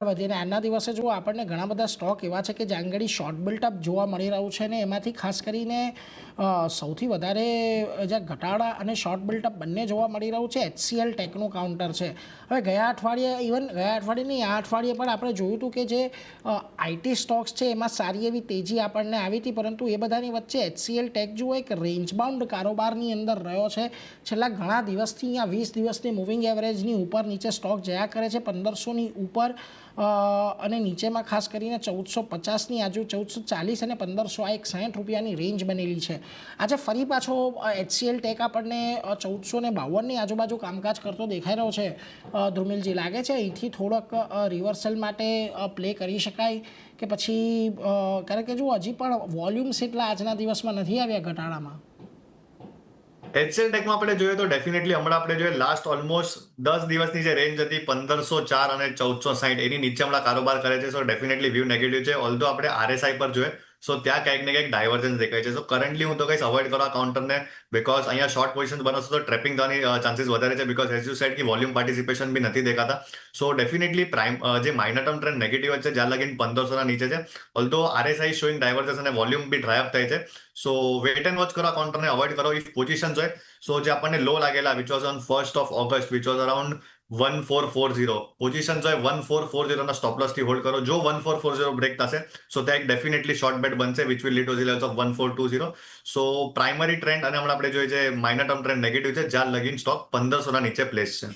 વધીને આજના દિવસે જો આપણને ઘણા બધા સ્ટોક એવા છે કે જ્યાં આગળ શોર્ટ બિલ્ટઅપ જોવા મળી રહ્યું છે ને એમાંથી ખાસ કરીને સૌથી વધારે જ્યાં ઘટાડા અને શોર્ટ બિલ્ટઅપ બંને જોવા મળી રહ્યું છે HCL ટેકનું કાઉન્ટર છે. હવે ગયા અઠવાડિયેની આ અઠવાડિયે પણ આપણે જોયું હતું કે જે આઈટી સ્ટોક્સ છે એમાં સારી એવી તેજી આપણને આવી હતી, પરંતુ એ બધાની વચ્ચે HCL ટેક જુઓ એક રેન્જ બાઉન્ડ કારોબારની અંદર રહ્યો છે. છેલ્લા ઘણા દિવસથી અહીંયા 20 દિવસની મૂવિંગ એવરેજની ઉપર નીચે સ્ટોક જયા કરે છે, 1500ની ઉપર અને નીચેમાં ખાસ કરીને 1450ની આજુ 1440 અને 1500 આ એક 60 રૂપિયાની રેન્જ બનેલી છે. આજે ફરી પાછો HCL ટેક આપણને 1452ની આજુબાજુ કામકાજ કરતો દેખાઈ રહ્યો છે. ધ્રુમિલજી, લાગે છે અહીંથી થોડોક રિવર્સલ માટે પ્લે કરી શકાય કે પછી કારણ કે જો હજી પણ વોલ્યુમ્સ એટલા આજના દિવસમાં નથી આવ્યા ઘટાડામાં. HCL ટેકમાં આપણે જોઈએ તો ડેફિનેટલી હમણાં આપણે જોઈએ લાસ્ટ ઓલમોસ્ટ 10 દિવસની જે રેન્જ હતી 1504 અને 1460 એની નીચે હમણાં કારોબાર કરે છે. સો ડેફિનેટલી વ્યૂ નેગેટિવ છે. ઓલ્ધો આપણે RSI પર જોઈએ સો ત્યાં કંઈક ને કંઈક ડાયવર્જન્સ દેખાય છે. સો કરન્ટલી હું તો કઈશ અવોઇડ કરો આ કાઉન્ટરને, બિકોઝ અહીંયા શોર્ટ પોઝિશન બનાવશો તો ટ્રેપિંગ થવાની ચાન્સીસ વધારે છે, બિકોઝ એઝ યુ સેડ કે વોલ્યુમ પાર્ટિસિપેશન બી નથી દેખાતા. સો ડેફિનેટલી પ્રાઇમ જે માઇનર ટર્મ ટ્રેન્ડ નેગેટિવ છે જ્યાં લગીને 1500ના નીચે છે. ઓલ્ધો RSI શોઈંગ ડાયવર્જન્સ અને વોલ્યુમ બી ડ્રાય અપ થાય છે. સો વેટ એન્ડ વોચ કરો આ કાઉન્ટરને, અવોઇડ કરો ઇફ પોઝિશન્સ હોય. સો જે આપણને લો લાગેલા which was on 1st of August which was around 1440 positions હોય 1440 ના સ્ટોપ લોસ થી હોલ્ડ કરો. જો 1440 બ્રેક થશે સો ત્યાં એક ડેફિનેટલી શોર્ટ બેટ બનશે which will lead to levels of 1420. So primary trend અને હમણાં આપણે જોઈએ છે માઇનર ટર્મ ટ્રેન્ડ નેગેટિવ છે જ્યાં લગીન સ્ટોક 1500 ના નીચે પ્લેસ છે.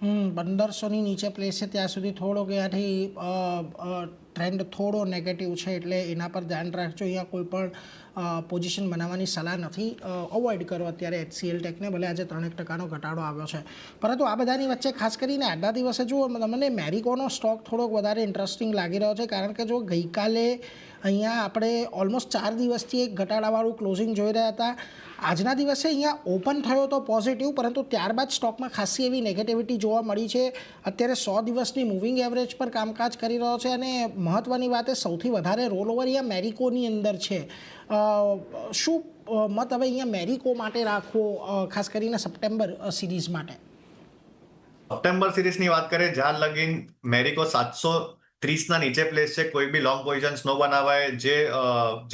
1500ની નીચે પ્લેસ છે ત્યાં સુધી થોડોક ત્યાંથી ટ્રેન્ડ થોડો નેગેટિવ છે, એટલે એના પર ધ્યાન રાખજો. અહીંયા કોઈ પણ પોઝિશન બનાવવાની સલાહ નથી, અવોઇડ કરો અત્યારે HCL ટેકને. ભલે આજે 3% ઘટાડો આવ્યો છે, પરંતુ આ બધાની વચ્ચે ખાસ કરીને આજના દિવસે જુઓ મને મેરિકોનો સ્ટોક થોડોક વધારે ઇન્ટરેસ્ટિંગ લાગી રહ્યો છે, કારણ કે જો ગઈકાલે અહીંયા આપણે ઓલમોસ્ટ 4 દિવસથી એક ઘટાડાવાળું ક્લોઝિંગ જોઈ રહ્યા હતા. આજના દિવસે અહીંયા ઓપન થયો તો પોઝિટિવ, પરંતુ ત્યારબાદ સ્ટોકમાં ખાસી એવી નેગેટિવિટી જોવા મળી છે. અત્યારે 100 દિવસની મૂવિંગ એવરેજ પર કામકાજ કરી રહ્યો છે અને મહત્ત્વની વાત એ સૌથી વધારે રોલ ઓવર અહીંયા મેરિકોની અંદર છે. શું મત હવે અહીંયા મેરિકો માટે રાખવો, ખાસ કરીને સપ્ટેમ્બર સિરીઝ માટે? સપ્ટેમ્બર સિરીઝની વાત કરીએ જ્યાં લગીન મેરિકો 730ના નીચે પ્લેસ છે. કોઈ બી લોંગ પોઝિશન્સ નો બનાવાય.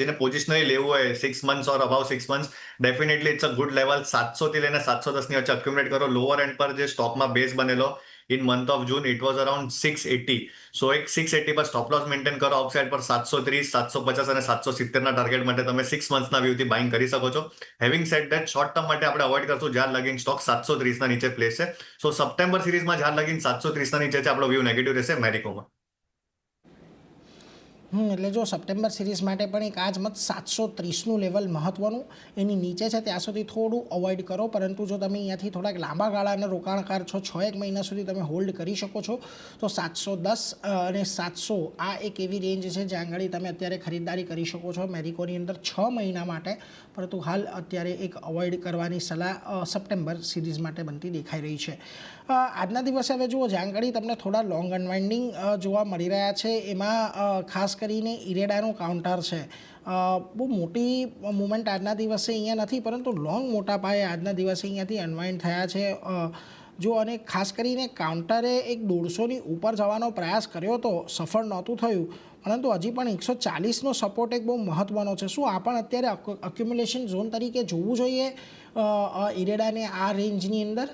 જેને પોઝિશનલી લેવું હોય 6 months or about 6 months, definitely it's a good level. 700 થી લઈને 710 ની વચ્ચે અક્યુમ્યુલેટ કરો. લોઅર એન્ડ પર જે સ્ટોકમાં બેઝ બનેલો in month of June it was around 680. સો એક 680 પર સ્ટોપ લોસ મેન્ટેન કરો. આઉટસાઇડ પર 730, 750 અને 770ના ટાર્ગેટ માટે તમે 6 મંથના વ્યૂથી બાઇંગ કરી શકો છો. Having said that short term માટે આપણે અવોઇડ કરશું જ્યાં લગીન સ્ટોક 730ના નીચે પ્લેસ છે. સો સપ્ટેમ્બર સિરીઝમાં જ્યાં લગીન 730ના નીચે છે આપણો વ્યૂ નેગેટિવ રહેશે મેરિકોમાં. એટલે જો સપ્ટેમ્બર સિરીઝ માટે પણ એક આજ મત 730નું લેવલ મહત્ત્વનું, એની નીચે છે ત્યાં સુધી થોડું અવોઇડ કરો. પરંતુ જો તમે અહીંયાથી થોડાક લાંબા ગાળાના રોકાણકાર છો, 6-1 મહિના સુધી તમે હોલ્ડ કરી શકો છો, તો 710 અને 700 આ એક એવી રેન્જ છે જ્યાં આગળ તમે અત્યારે ખરીદદારી કરી શકો છો મેરિકોની અંદર 6 મહિના માટે. પરંતુ હાલ અત્યારે એક અવોઇડ કરવાની સલાહ સપ્ટેમ્બર સિરીઝ માટે બનતી દેખાઈ રહી છે. આજના દિવસે હવે જુઓ જ્યાં આગળ તમને થોડા લોંગ અનવાઇન્ડિંગ જોવા મળી રહ્યા છે, એમાં ખાસ કરીને ઇરેડાનું કાઉન્ટર છે. બહુ મોટી મુવમેન્ટ આજના દિવસે અહીંયા નથી, પરંતુ લોંગ મોટા પાયે આજના દિવસે અહીંયાથી અનવાઇન્ડ થયા છે. જો અને ખાસ કરીને કાઉન્ટરે એક 150ની ઉપર જવાનો પ્રયાસ કર્યો તો સફળ નહોતું થયું, પરંતુ હજી પણ 140નો સપોર્ટ એક બહુ મહત્ત્વનો છે. શું આ પણ અત્યારે અક્યુમ્યુલેશન ઝોન તરીકે જોવું જોઈએ ઇરેડાને આ રેન્જની અંદર?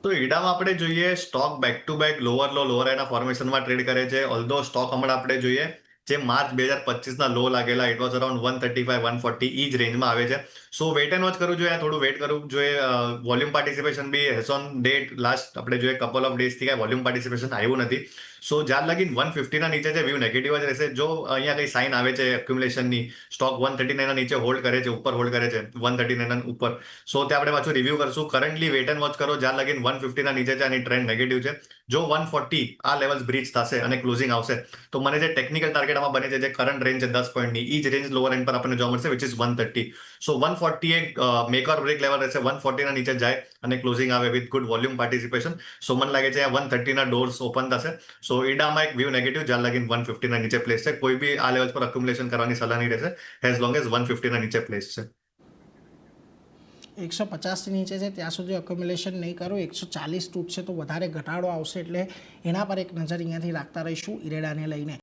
તો ઈડામાં આપણે જોઈએ stock back to back lower low lower હાઈના ફોર્મેશનમાં ટ્રેડ કરે છે. ઓલ્ધો સ્ટોક હમણાં આપણે જોઈએ જે માર્ચ 2025ના લો લાગેલા ઇટ વોઝ અરાઉન્ડ 135 140 ઈ જ રેન્જમાં આવે છે. સો વેટ એન્ડ વોચ કરવું જોઈએ, થોડું વેટ કરવું જોઈએ. Volume participation be has on date last આપણે જોઈએ કપલ ઓફ ડેઝથી કાંઈ વોલ્યુમ પાર્ટિસિપેશન આવ્યું નથી. સો જ્યાં લગીન 150ના નીચે છે વ્યૂ નેગેટિવ જ રહેશે. જો અહીંયા કઈ સાઇન આવે છે એક્યુમ્યુલેશનની, સ્ટોક 139ના નીચે હોલ્ડ કરે છે, ઉપર હોલ્ડ કરે છે 139ના ઉપર, સો ત્યાં આપણે પાછું રિવ્યૂ કરશું. કરન્ટલી વેટ એન્ડ વોચ કરો જ્યાં લગીન 150ના નીચે છે અને ટ્રેન્ડ નેગેટિવ છે. જો 140 આ લેવલ્સ બ્રીચ થશે અને ક્લોઝિંગ આવશે તો મને જે ટેકનિકલ ટાર્ગેટ આમાં બને છે જે કરંટ રેન્જ છે 10 પોઈન્ટની, ઈ જ રેન્જ લોઅર એન્ડ પર આપણને જોવા મળશે વિચ ઇઝ 130. સો 140 એક મેક ઓર બ્રેક લેવલ રહેશે. 140ના નીચે જાય અને ક્લોઝિંગ આવે વિથ ગુડ વોલ્યુમ પાર્ટિસિપેશન, સો મને લાગે છે 130ના ડોર્સ ઓપન થશે. સો ઈડામાં એક વ્યૂ નેગેટિવ જ્યાં લગીન 150ના નીચે પ્લેસ છે. કોઈ બી આ લેવલ પર અક્યુમ્યુલેશન કરવાની સલાહ નહીં રહેશે એઝ લોંગ એઝ 150ના નીચે પ્લેસ છે. 150થી નીચે છે ત્યાં સુધી અક્યુમ્યુલેશન નહીં કરો. 140 તૂટશે તો વધારે ઘટાડો આવશે, એટલે એના પર એક નજર અહીંયાથી રાખતા રહીશું ઈરેડાને લઈને.